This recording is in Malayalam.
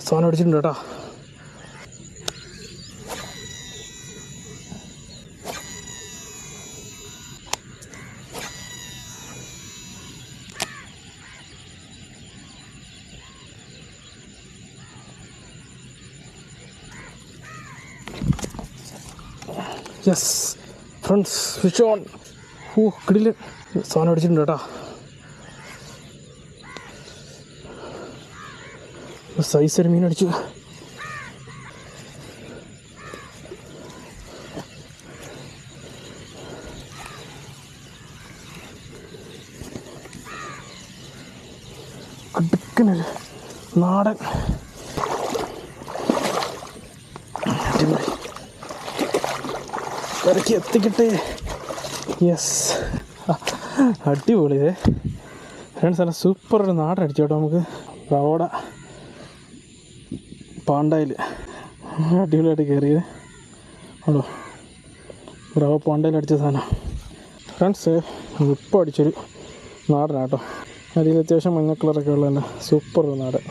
സാധനം അടിച്ചിട്ടുണ്ട് കേട്ടോ. Yes friends, fish on. കിടില് സാധനം അടിച്ചിട്ടുണ്ട് കേട്ടോ. സൈസ് ഒരു മീൻ അടിച്ചു. കടുക്കനൊരു നാടൻ. അടിപൊളി, ഇറക്കി എത്തിക്കട്ടെ. യെസ്, അടിപൊളി. ഫ്രണ്ട്സ് നല്ല സൂപ്പർ ഒരു നാടൻ അടിച്ചു കേട്ടോ. നമുക്ക് റവോട പാണ്ടായിൽ അടിപൊളിയായിട്ട് കയറിയത് ആണോ. റവ പാണ്ടായിൽ അടിച്ച സാധനം ഫ്രണ്ട്സ്. ഇപ്പോൾ അടിച്ചൊരു നാടനാട്ടോ. അതിൽ അത്യാവശ്യം മഞ്ഞ കളറൊക്കെ ഉള്ളതല്ല, സൂപ്പർ നാടൻ.